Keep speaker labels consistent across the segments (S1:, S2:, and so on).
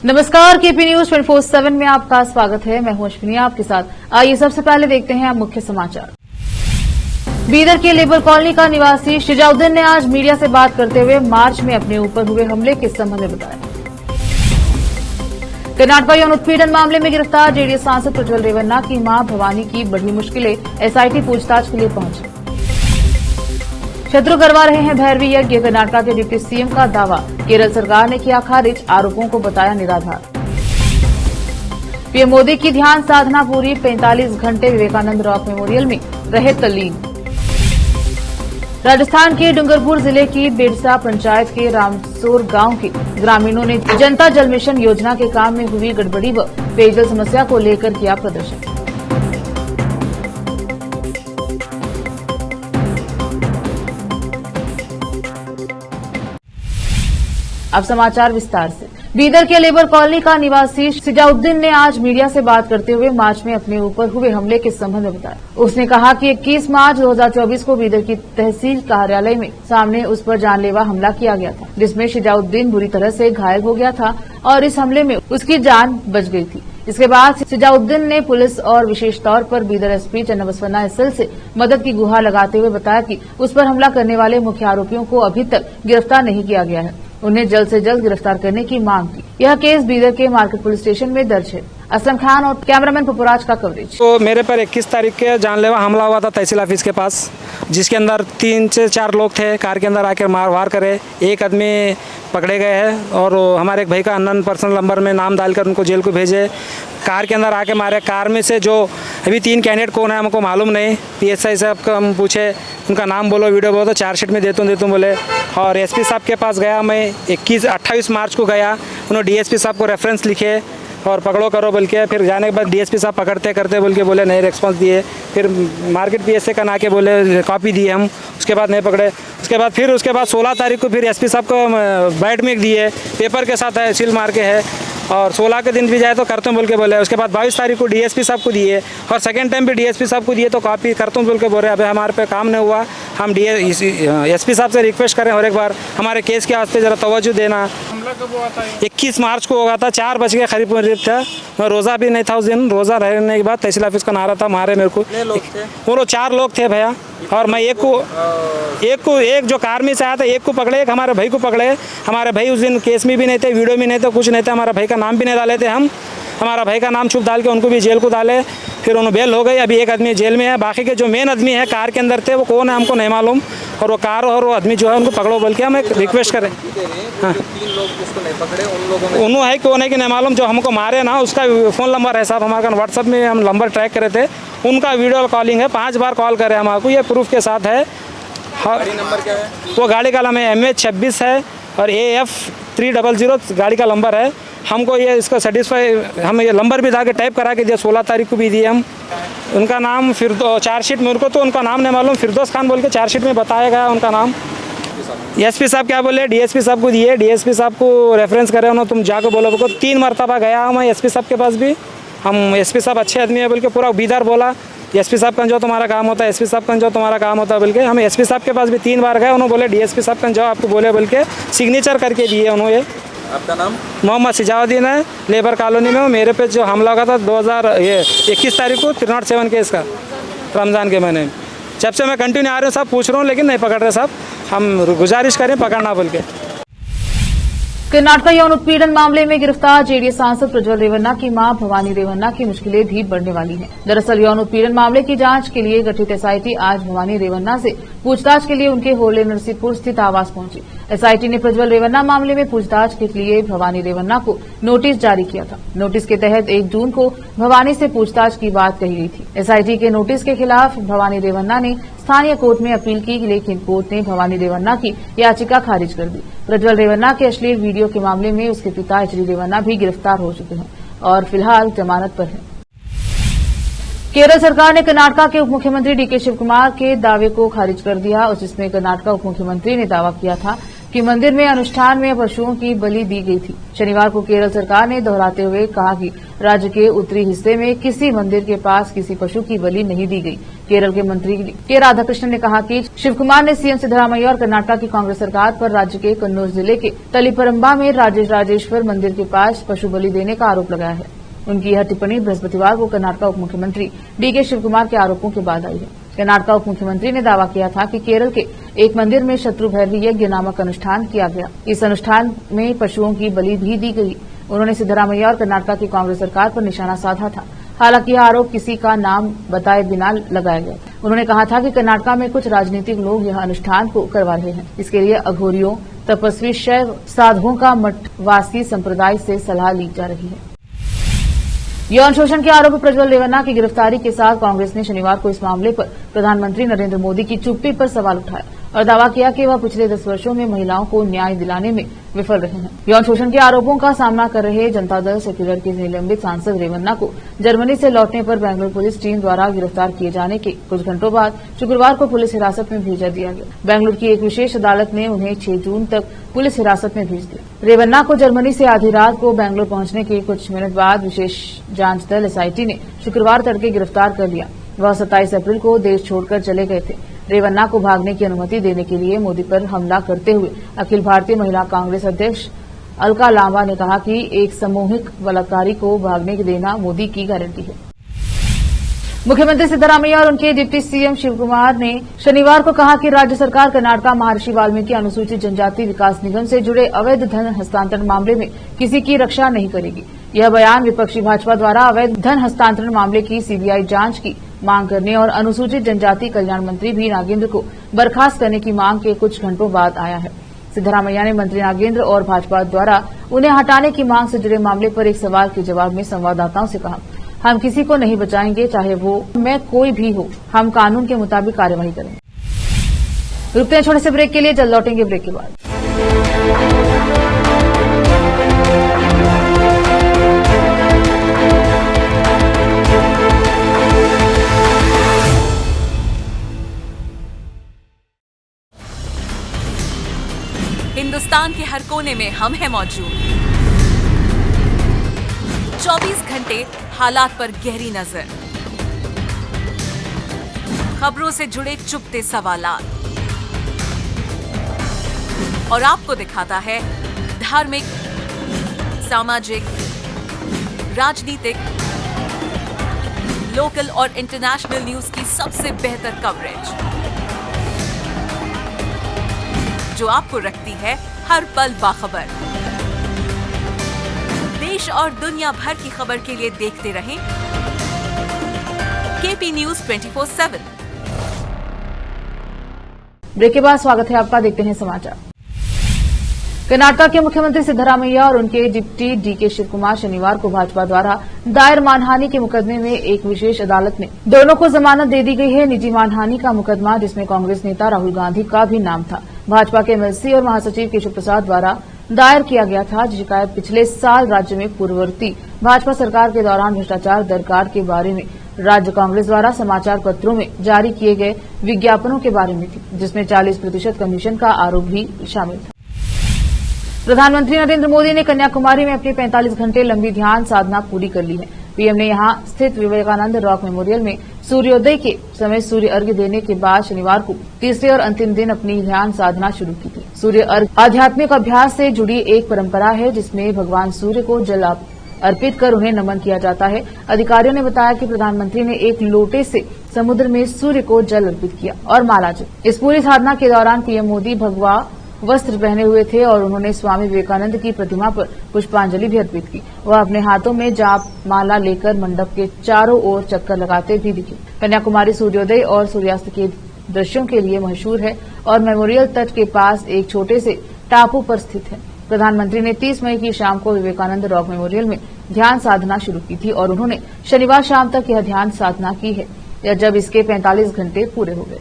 S1: नमस्कार, KP news 24/7 में आपका स्वागत है। मैं हूं अश्विनी आपके साथ। आइए सबसे पहले देखते हैं आप मुख्य समाचार। बीदर के लेबर कॉलोनी का निवासी शिजाउद्दीन ने आज मीडिया से बात करते हुए मार्च में अपने ऊपर हुए हमले के संबंध में बताया। कर्नाटक यौन उत्पीड़न मामले में गिरफ्तार जेडीएस सांसद प्रज्वल रेवन्ना की मां भवानी की बढ़ी मुश्किलें, एसआईटी पूछताछ के लिए पहुंची। शत्रु करवा रहे हैं भैरवी यज्ञ, कर्नाटक के डिप्टी सीएम का दावा। केरल सरकार ने किया खारिज, आरोपों को बताया निराधार। पीएम मोदी की ध्यान साधना पूरी, 45 घंटे विवेकानंद रॉक मेमोरियल में रहे तल्लीन। राजस्थान के डूंगरपुर जिले की बेड़सा पंचायत के रामसोर गांव के ग्रामीणों ने जनता जल मिशन योजना के काम में हुई गड़बड़ी व पेयजल समस्या को लेकर किया प्रदर्शन। अब समाचार विस्तार से। बीदर के लेबर कॉलोनी का निवासी शिजाउद्दीन ने आज मीडिया से बात करते हुए मार्च में अपने ऊपर हुए हमले के संबंध में बताया। उसने कहा कि 21 मार्च 2024 को बीदर की तहसील कार्यालय में सामने उस पर जानलेवा हमला किया गया था, जिसमें शिजाउद्दीन बुरी तरह से घायल हो गया था और इस हमले में उसकी जान बच गई थी। इसके बाद शिजाउद्दीन ने पुलिस और विशेष तौर पर बीदर एसपी चन्नाबसवन्ना एसएल से मदद की गुहार लगाते हुए बताया कि उस पर हमला करने वाले मुख्य आरोपियों को अभी तक गिरफ्तार नहीं किया गया है। उन्हें जल्द से जल्द गिरफ्तार करने की मांग की। यह केस बीदर के मार्केट पुलिस स्टेशन में दर्ज है। असलम खान और कैमरामैन पुपुराज का कवरेज।
S2: तो मेरे पर 21 तारीख के जानलेवा हमला हुआ था तहसील ऑफिस के पास, जिसके अंदर 3 से 4 लोग थे। कार के अंदर आकर मारवार करे, एक आदमी पकड़े गए हैं और हमारे एक भाई का अननोन पर्सनल नंबर में नाम डालकर उनको जेल को भेजे। कार के अंदर आके मारे। कार में से जो अभी 3 कैंडिडेट कौन है हमको मालूम नहीं। पीएसआई साहब का हम पूछे, उनका नाम बोलो, वीडियो बोलो, तो चार्जशीट में देता हूँ बोले। और एसपी साहब के पास गया मैं 28 मार्च को गया। उन्होंने डीएसपी साहब को रेफरेंस लिखे और पकड़ो करो बोल के। फिर जाने के बाद डीएसपी साहब पकड़ते करते बोल के बोले नहीं रेस्पॉन्स दिए। फिर मार्केट पीएसए का ना के बोले कॉपी दिए हम, उसके बाद नहीं पकड़े। उसके बाद 16 तारीख को फिर एसपी साहब को बैट में दिए, पेपर के साथ है, सील मार के है। और 16 के दिन भी जाए तो करतूम बोल के बोले। उसके बाद 22 तारीख को डीएसपी साहब को दिए और सेकंड टाइम भी डीएसपी साहब को दिए तो कॉपी करतूम बोल के बोल रहे अभी हमारे पे काम नहीं हुआ। हम एसपी साहब से रिक्वेस्ट करें और एक बार हमारे केस के वास्ते ज़रा तवज्जो देना।
S3: हमला कब हुआ था?
S2: 21 मार्च को होगा था, 4 बज के करीब था। मैं रोज़ा भी नहीं था उस दिन। रोज़ा रहने के बाद तहसील ऑफिस का नारा था, मारे मेरे को। वो 4 लोग थे भैया। और मैं एक जो कार में से आया था, एक को पकड़े, एक हमारे भाई को पकड़े। हमारे भाई उस दिन केस में भी नहीं थे, वीडियो में नहीं थे, कुछ नहीं था। हमारा भाई का नाम भी नहीं डाले थे हम। हमारा भाई का नाम छुप डाल के उनको भी जेल को डाले। फिर उन्होंने बेल हो गई। अभी एक आदमी जेल में है। बाकी के जो मेन आदमी है कार के अंदर थे वो कौन है हमको नहीं मालूम। और वो कार और वो आदमी जो है उनको पकड़ो बोल के हम एक रिक्वेस्ट करें। हाँ,
S3: 3 लोग जिसको नहीं पकड़े उन लोगों में
S2: उन्होंने है कौन है कि नहीं मालूम। जो हमको मारे ना उसका फ़ोन नंबर है साहब हमारा, व्हाट्सअप में हम नंबर ट्रैक करे थे। उनका वीडियो कॉलिंग है, 5 बार कॉल करे हमको, ये प्रूफ के साथ है।
S3: गाड़ी नंबर क्या है?
S2: वो गाड़ी का नाम है MH26 है और AF 300 गाड़ी का नंबर है। हमको ये इसका सेटिस्फाई, हम ये नंबर भी जाके टाइप करा के दिया, 16 तारीख को भी दिए हम। उनका नाम फिर चार्जशीट में, उनको तो उनका नाम नहीं मालूम, फिरदौस खान बोल के चार्जशीट में बताया गया उनका नाम। एसपी साहब क्या बोले, डीएसपी साहब को दिए, डीएसपी साहब को रेफरेंस करे उन्होंने, तुम जाकर बोलो। 3 मरतबा गया हूँ मैं एसपी साहब के पास भी। हम एसपी साहब अच्छे आदमी है बोल के पूरा बीदर बोला, एसपी साहब का जो तुम्हारा काम होता है, एसपी साहब का जो तुम्हारा काम होता है बोल के। हम एसपी साहब के पास भी 3 बार गए। उन्होंने बोले डीएसपी साहब का जो आपको बोले बोल के सिग्नेचर करके दिए उन्होंने।
S3: आपका नाम?
S2: मोहम्मद शिजाउद्दीन है, लेबर कॉलोनी में। मेरे पे जो हमला हुआ था 21 तारीख को 307 केस का, रमज़ान के महीने में। जब से मैं कंटिन्यू आ रहा हूँ साहब, पूछ रहा हूँ लेकिन नहीं पकड़ रहे साहब। हम गुजारिश करें पकड़ना बोल के।
S1: कर्नाटक यौन उत्पीड़न मामले में गिरफ्तार जेडीएस सांसद प्रज्वल रेवन्ना की मां भवानी रेवन्ना की मुश्किलें भी बढ़ने वाली हैं। दरअसल यौन उत्पीड़न मामले की जांच के लिए गठित एसआईटी आज भवानी रेवन्ना से पूछताछ के लिए उनके होले नरसिंहपुर स्थित आवास पहुंची। एसआईटी ने प्रज्वल रेवन्ना मामले में पूछताछ के लिए भवानी रेवन्ना को नोटिस जारी किया था। नोटिस के तहत 1 जून को भवानी से पूछताछ की बात कही गई थी। एसआईटी के नोटिस के खिलाफ भवानी रेवन्ना ने स्थानीय कोर्ट में अपील की, लेकिन कोर्ट ने भवानी रेवन्ना की याचिका खारिज कर दी। प्रज्वल रेवन्ना के अश्लील वीडियो के मामले में उसके पिता एचडी रेवन्ना भी गिरफ्तार हो चुके हैं और फिलहाल जमानत पर हैं। केरल सरकार ने कर्नाटक के उप मुख्यमंत्री डीके शिवकुमार के दावे को खारिज कर दिया, जिसमें कर्नाटक उप मुख्यमंत्री ने दावा किया था कि मंदिर में अनुष्ठान में पशुओं की बलि दी गई थी। शनिवार को केरल सरकार ने दोहराते हुए कहा कि राज्य के उत्तरी हिस्से में किसी मंदिर के पास किसी पशु की बलि नहीं दी गई। केरल के मंत्री के राधाकृष्णन ने कहा कि शिवकुमार ने सीएम सिद्धरामैया और कर्नाटक की कांग्रेस सरकार पर राज्य के कन्नौज जिले के तलीपरंबा में राजेश्वर मंदिर के पास पशु बलि देने का आरोप लगाया है। उनकी यह टिप्पणी बृहस्पतिवार को कर्नाटक उप मुख्यमंत्री डीके शिवकुमार के आरोपों के बाद आई है। कर्नाटक उप मुख्यमंत्री ने दावा किया था कि केरल के एक मंदिर में शत्रु भैरवी यज्ञ नामक अनुष्ठान किया गया। इस अनुष्ठान में पशुओं की बलि भी दी गई। उन्होंने सिद्धरामैया और कर्नाटक की कांग्रेस सरकार पर निशाना साधा था। हालांकि यह आरोप किसी का नाम बताए बिना लगाया गया। उन्होंने कहा था कि कर्नाटक में कुछ राजनीतिक लोग यह अनुष्ठान को करवा रहे हैं। इसके लिए अघोरियों, तपस्वी शैव साधुओं का मठवासी संप्रदाय से सलाह ली जा रही है। यौन शोषण के आरोपी प्रज्वल रेवन्ना की गिरफ्तारी के साथ कांग्रेस ने शनिवार को इस मामले पर प्रधानमंत्री नरेंद्र मोदी की चुप्पी पर सवाल उठाया और दावा किया कि वह पिछले 10 वर्षों में महिलाओं को न्याय दिलाने में विफल रहे हैं। यौन शोषण के आरोपों का सामना कर रहे जनता दल सेक्युलर के निलंबित सांसद रेवन्ना को जर्मनी से लौटने पर बेंगलुरु पुलिस टीम द्वारा गिरफ्तार किए जाने के कुछ घंटों बाद शुक्रवार को पुलिस हिरासत में भेजा दिया गया। बेंगलुरु की एक विशेष अदालत ने उन्हें 6 जून तक पुलिस हिरासत में भेज दिया। रेवन्ना को जर्मनी से आधी रात को बेंगलुरु पहुंचने के कुछ मिनट बाद विशेष जांच दल एसआईटी ने शुक्रवार तड़के गिरफ्तार कर लिया। वह 27 अप्रैल को देश छोड़कर चले गए थे। रेवन्ना को भागने की अनुमति देने के लिए मोदी पर हमला करते हुए अखिल भारतीय महिला कांग्रेस अध्यक्ष अलका लांबा ने कहा कि एक सामूहिक बलात्कारी को भागने देना मोदी की गारंटी है। मुख्यमंत्री सिद्धरामैया और उनके डिप्टी सीएम शिवकुमार ने शनिवार को कहा कि राज्य सरकार कर्नाटक महर्षि वाल्मीकि अनुसूचित जनजाति विकास निगम से जुड़े अवैध धन हस्तांतरण मामले में किसी की रक्षा नहीं करेगी। यह बयान विपक्षी भाजपा द्वारा अवैध धन हस्तांतरण मामले की सीबीआई जांच की मांग करने और अनुसूचित जनजाति कल्याण मंत्री बी नागेंद्र को बर्खास्त करने की मांग के कुछ घंटों बाद आया है। सिद्धरामैया ने मंत्री नागेंद्र और भाजपा द्वारा उन्हें हटाने की मांग से जुड़े मामले पर एक सवाल के जवाब में संवाददाताओं से कहा, हम किसी को नहीं बचाएंगे, चाहे वो मैं कोई भी हो। हम कानून के मुताबिक कार्यवाही करेंगे। रुकते हैं छोटे से ब्रेक के लिए, जल्द लौटेंगे ब्रेक के बाद।
S4: हिंदुस्तान के हर कोने में हम हैं मौजूद। 24 घंटे हालात पर गहरी नजर, खबरों से जुड़े चुपते सवालात और आपको दिखाता है धार्मिक, सामाजिक, राजनीतिक, लोकल और इंटरनेशनल न्यूज की सबसे बेहतर कवरेज जो आपको रखती है हर पल बाखबर। देश और दुनिया भर की खबर के लिए देखते रहें केपी न्यूज 24/7।
S1: ब्रेक के बाद स्वागत है आपका, देखते हैं समाचार। कर्नाटक के मुख्यमंत्री सिद्धरामैया और उनके डिप्टी डीके शिवकुमार शनिवार को भाजपा द्वारा दायर मानहानि के मुकदमे में एक विशेष अदालत में दोनों को जमानत दे दी गई है। निजी मानहानि का मुकदमा जिसमें कांग्रेस नेता राहुल गांधी का भी नाम था, भाजपा के एमएलसी और महासचिव केशव प्रसाद द्वारा दायर किया गया था। शिकायत पिछले साल राज्य में पूर्ववर्ती भाजपा सरकार के दौरान भ्रष्टाचार दरकार के बारे में राज्य कांग्रेस द्वारा समाचार पत्रों में जारी किए गए विज्ञापनों के बारे में थी, जिसमें 40% कमीशन का आरोप भी शामिल था। प्रधानमंत्री नरेंद्र मोदी ने कन्याकुमारी में अपनी 45 घंटे लंबी ध्यान साधना पूरी कर ली है। पीएम ने यहां स्थित विवेकानंद रॉक मेमोरियल में सूर्योदय के समय सूर्य अर्घ्य देने के बाद शनिवार को तीसरे और अंतिम दिन अपनी ध्यान साधना शुरू की थी। सूर्य अर्घ्य आध्यात्मिक अभ्यास से जुड़ी एक परंपरा है जिसमें भगवान सूर्य को जल अर्पित कर उन्हें नमन किया जाता है। अधिकारियों ने बताया कि प्रधानमंत्री ने एक लोटे से समुद्र में सूर्य को जल अर्पित किया और माला जपी। इस पूरी साधना के दौरान पीएम मोदी भगवा वस्त्र पहने हुए थे और उन्होंने स्वामी विवेकानंद की प्रतिमा पर पुष्पांजलि भी अर्पित की। वह अपने हाथों में जाप माला लेकर मंडप के चारों ओर चक्कर लगाते भी दिखे। कन्याकुमारी सूर्योदय और सूर्यास्त के दृश्यों के लिए मशहूर है और मेमोरियल तट के पास एक छोटे से टापू पर स्थित है। प्रधानमंत्री ने 30 मई की शाम को विवेकानंद रॉक मेमोरियल में ध्यान साधना शुरू की थी और उन्होंने शनिवार शाम तक यह ध्यान साधना की है, या जब इसके 45 घंटे पूरे हो गए।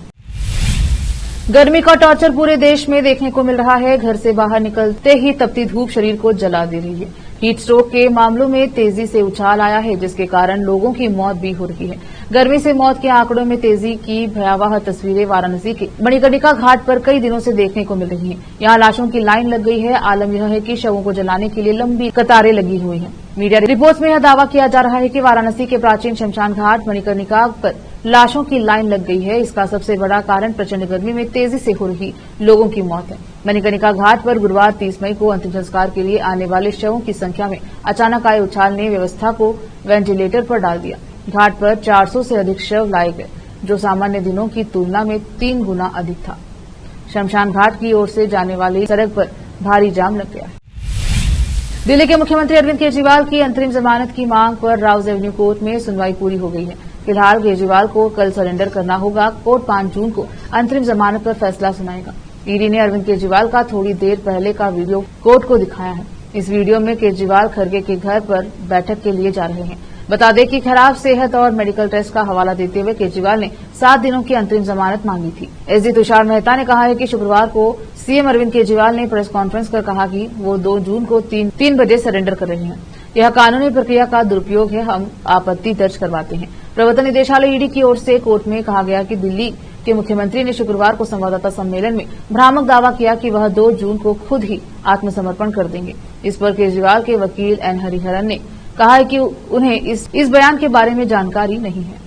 S1: गर्मी का टॉर्चर पूरे देश में देखने को मिल रहा है। घर से बाहर निकलते ही तपती धूप शरीर को जला दे रही है। हीट स्ट्रोक के मामलों में तेजी से उछाल आया है, जिसके कारण लोगों की मौत भी हो रही है। गर्मी से मौत के आंकड़ों में तेजी की भयावह तस्वीरें वाराणसी के मणिकर्णिका घाट पर कई दिनों से देखने को मिल रही हैं। यहाँ लाशों की लाइन लग गई है। आलम यह है कि शवों को जलाने के लिए लंबी कतारें लगी हुई हैं। मीडिया रिपोर्ट्स में यह दावा किया जा रहा है कि वाराणसी के प्राचीन शमशान घाट मणिकर्णिका पर लाशों की लाइन लग गई है। इसका सबसे बड़ा कारण प्रचंड गर्मी में तेजी से हो रही लोगों की मौत है। मणिकर्णिका घाट पर गुरुवार 30 मई को अंतिम संस्कार के लिए आने वाले शवों की संख्या में अचानक आए उछाल ने व्यवस्था को वेंटिलेटर पर डाल दिया। घाट पर 400 से अधिक शव लाए गए, जो सामान्य दिनों की तुलना में 3 गुना अधिक था। शमशान घाट की ओर से जाने वाली सड़क पर भारी जाम लग गया है। दिल्ली के मुख्यमंत्री अरविंद केजरीवाल की अंतरिम जमानत की मांग पर राउज एवेन्यू कोर्ट में सुनवाई पूरी हो गई है। फिलहाल केजरीवाल को कल सरेंडर करना होगा। कोर्ट 5 जून को अंतरिम जमानत पर फैसला सुनाएगा। ईडी ने अरविंद केजरीवाल का थोड़ी देर पहले का वीडियो कोर्ट को दिखाया है। इस वीडियो में केजरीवाल खरगे के घर पर बैठक के लिए जा रहे हैं। बता दें कि खराब सेहत और मेडिकल टेस्ट का हवाला देते हुए केजरीवाल ने 7 दिनों की अंतरिम जमानत मांगी थी। एसडी तुषार मेहता ने कहा है कि शुक्रवार को सीएम अरविंद केजरीवाल ने प्रेस कॉन्फ्रेंस कर कहा कि वो 2 जून को 3 बजे सरेंडर कर रहे हैं। यह कानूनी प्रक्रिया का दुरुपयोग है, हम आपत्ति दर्ज करवाते हैं। प्रवर्तन निदेशालय ईडी की ओर से कोर्ट में कहा गया कि दिल्ली के मुख्यमंत्री ने शुक्रवार को संवाददाता सम्मेलन में भ्रामक दावा किया कि वह 2 जून को खुद ही आत्मसमर्पण कर देंगे। इस पर केजरीवाल के वकील एन हरिहरन ने कहा है कि उन्हें इस बयान के बारे में जानकारी नहीं है।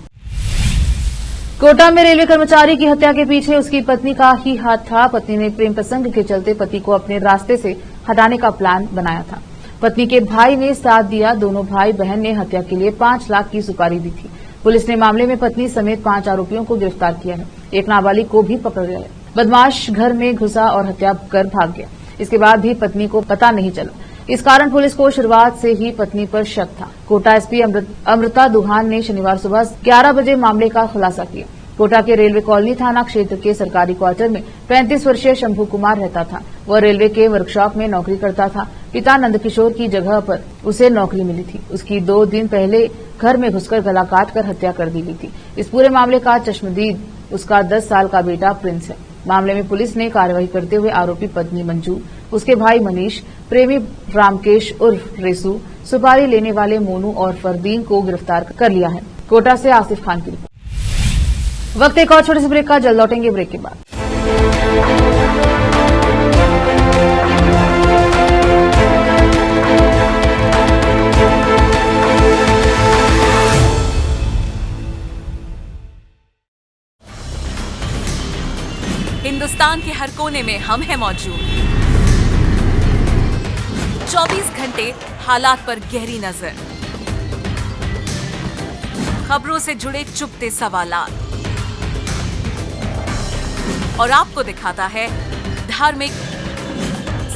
S1: कोटा में रेलवे कर्मचारी की हत्या के पीछे उसकी पत्नी का ही हाथ था। पत्नी ने प्रेम प्रसंग के चलते पति को अपने रास्ते से हटाने का प्लान बनाया था। पत्नी के भाई ने साथ दिया। दोनों भाई बहन ने हत्या के लिए 5 लाख की सुपारी दी थी। पुलिस ने मामले में पत्नी समेत 5 आरोपियों को गिरफ्तार किया है। एक नाबालिग को भी पकड़ लिया है। बदमाश घर में घुसा और हत्या कर भाग गया। इसके बाद भी पत्नी को पता नहीं चला। इस कारण पुलिस को शुरुआत से ही पत्नी पर शक था। कोटा एसपी अमृता दुहान ने शनिवार सुबह 11 बजे मामले का खुलासा किया। कोटा के रेलवे कॉलोनी थाना क्षेत्र के सरकारी क्वार्टर में 35 वर्षीय शंभू कुमार रहता था। वह रेलवे के वर्कशॉप में नौकरी करता था। पिता नंदकिशोर की जगह पर उसे नौकरी मिली थी। उसकी 2 दिन पहले घर में घुसकर गला काटकर हत्या कर दी गई थी। इस पूरे मामले का चश्मदीद उसका 10 साल का बेटा प्रिंस है। मामले में पुलिस ने कार्रवाई करते हुए आरोपी पत्नी मंजू, उसके भाई मनीष, प्रेमी रामकेश उर्फ रेसू, सुपारी लेने वाले मोनू और फरदीन को गिरफ्तार कर लिया है। कोटा से आसिफ खान की रिपोर्ट। वक्त एक और छोटे से ब्रेक का, जल्द लौटेंगे ब्रेक के बाद।
S4: हिंदुस्तान के हर कोने में हम हैं मौजूद। 24 घंटे हालात पर गहरी नजर, खबरों से जुड़े चुपते सवालात, और आपको दिखाता है धार्मिक,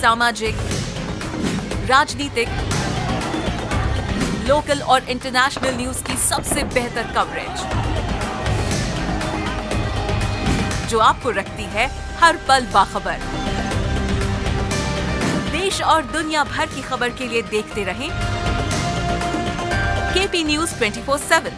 S4: सामाजिक, राजनीतिक, लोकल और इंटरनेशनल न्यूज की सबसे बेहतर कवरेज, जो आपको रखती है हर पल बाखबर। देश और दुनिया भर की खबर के लिए देखते रहें केपी न्यूज 24/7।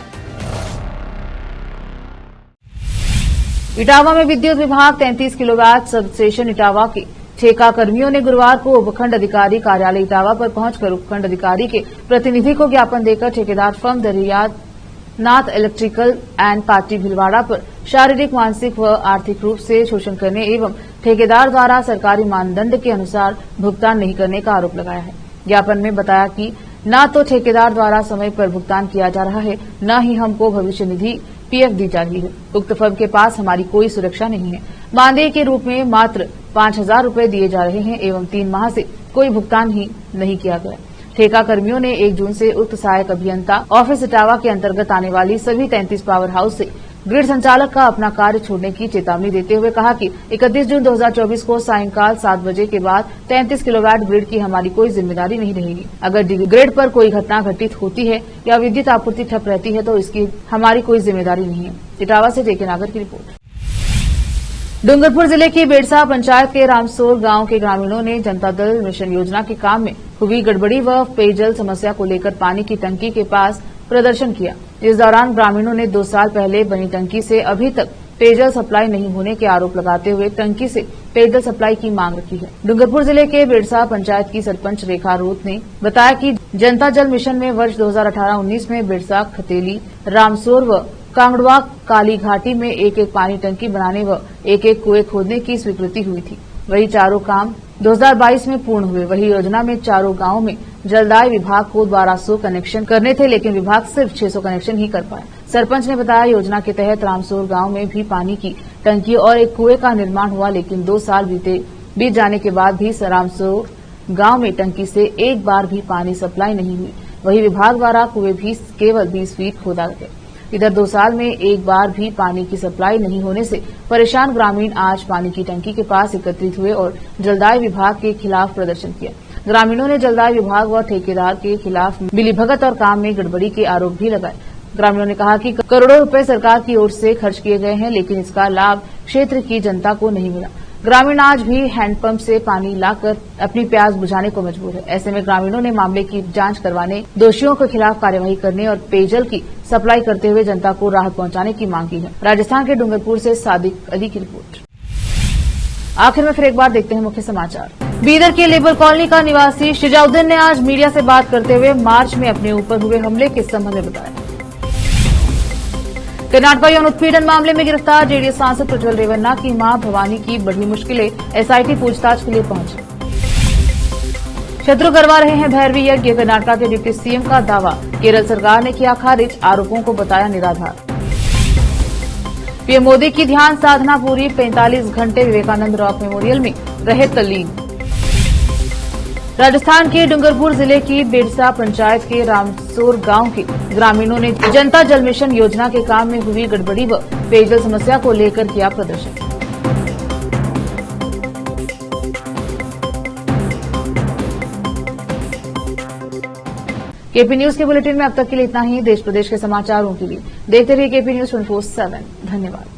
S1: इटावा में विद्युत विभाग 33 किलोवाट सब स्टेशन इटावा के ठेका कर्मियों ने गुरुवार को उपखंड अधिकारी कार्यालय इटावा पर पहुंचकर उपखंड अधिकारी के प्रतिनिधि को ज्ञापन देकर ठेकेदार firm Dariyad Nath electrical and party Bhilwara पर शारीरिक, मानसिक व आर्थिक रूप से शोषण करने एवं ठेकेदार द्वारा सरकारी मानदंड के अनुसार भुगतान नहीं करने का आरोप लगाया है। ज्ञापन में बताया कि न तो ठेकेदार द्वारा समय पर भुगतान किया जा रहा है, न ही हमको भविष्य निधि पीएफ दी जा रही है। उक्त फर्म के पास हमारी कोई सुरक्षा नहीं है। मानदेय के रूप में मात्र 5,000 रूपये दिए जा रहे हैं एवं 3 माह से कोई भुगतान ही नहीं किया गया। ठेका कर्मियों ने 1 जून से उक्त सहायक अभियंता ऑफिस इटावा के अंतर्गत आने वाली सभी 33 पावर हाउस से ग्रिड संचालक का अपना कार्य छोड़ने की चेतावनी देते हुए कहा कि 31 जून 2024 को सायंकाल 7 बजे के बाद 33 किलोवाट ग्रिड की हमारी कोई जिम्मेदारी नहीं रहेगी। अगर ग्रिड पर कोई घटना घटित होती है या विद्युत आपूर्ति ठप रहती है तो इसकी हमारी कोई जिम्मेदारी नहीं है। इटावा से जेके नागर की रिपोर्ट। डूंगरपुर जिले की बेड़सा पंचायत के रामसोर गांव के ग्रामीणों ने जनता दल मिशन योजना के काम में हुई गड़बड़ी व पेयजल समस्या को लेकर पानी की टंकी के पास प्रदर्शन किया। इस दौरान ग्रामीणों ने 2 साल पहले बनी टंकी से अभी तक पेयजल सप्लाई नहीं होने के आरोप लगाते हुए टंकी से पेयजल सप्लाई की मांग रखी है। डूंगरपुर जिले के बेड़सा पंचायत की सरपंच रेखा रोत ने बताया कि जनता जल मिशन में वर्ष 2018-19 में बेड़सा, खतेली, रामसोर व कांगड़वा काली घाटी में एक एक पानी टंकी बनाने व एक एक कुएं खोदने की स्वीकृति हुई थी। वही चारों काम 2022 में पूर्ण हुए। वही योजना में चारों गांवों में जलदाय विभाग को 1200 कनेक्शन करने थे, लेकिन विभाग सिर्फ 600 कनेक्शन ही कर पाया। सरपंच ने बताया, योजना के तहत रामसोर गांव में भी पानी की टंकी और एक कुएं का निर्माण हुआ, लेकिन 2 साल बीत जाने के बाद भी रामसोर गांव में टंकी से एक बार भी पानी सप्लाई नहीं हुई। वही विभाग द्वारा कुएं भी केवल 20 फीट खोदा गया। इधर 2 साल में एक बार भी पानी की सप्लाई नहीं होने से परेशान ग्रामीण आज पानी की टंकी के पास एकत्रित हुए और जलदाय विभाग के खिलाफ प्रदर्शन किया। ग्रामीणों ने जलदाय विभाग व ठेकेदार के खिलाफ मिलीभगत और काम में गड़बड़ी के आरोप भी लगाए। ग्रामीणों ने कहा कि करोड़ों रुपए सरकार की ओर से खर्च किए गए हैं, लेकिन इसका लाभ क्षेत्र की जनता को नहीं मिला। ग्रामीण आज भी हैंडपंप से पानी लाकर अपनी प्यास बुझाने को मजबूर है। ऐसे में ग्रामीणों ने मामले की जांच करवाने, दोषियों के खिलाफ कार्यवाही करने और पेयजल की सप्लाई करते हुए जनता को राहत पहुंचाने की मांग की है। राजस्थान के डूंगरपुर से सादिक अली की रिपोर्ट। आखिर में फिर एक बार देखते हैं मुख्य समाचार। बीदर के लेबर कॉलोनी का निवासी शिजाउद्दीन ने आज मीडिया से बात करते हुए मार्च में अपने ऊपर हुए हमले के संबंध में बताया। कर्नाटक यौन उत्पीड़न मामले में गिरफ्तार जेडीएस सांसद प्रज्वल रेवन्ना की मां भवानी की बड़ी मुश्किलें, एसआईटी पूछताछ के लिए पहुंची। शत्रु करवा रहे हैं भैरवी यज्ञ, कर्नाटक के डिप्टी सीएम का दावा। केरल सरकार ने किया खारिज, आरोपों को बताया निराधार। पीएम मोदी की ध्यान साधना पूरी, 45 घंटे विवेकानंद रॉक मेमोरियल में रहे तल्लीन। राजस्थान के डूंगरपुर जिले की बिरसा पंचायत के रामसोर गांव के ग्रामीणों ने जनता जल मिशन योजना के काम में हुई गड़बड़ी व पेयजल समस्या को लेकर किया प्रदर्शन। केपी न्यूज के बुलेटिन में अब तक के लिए इतना ही। देश प्रदेश के समाचारों के लिए देखते रहिए केपी न्यूज 24/7। धन्यवाद।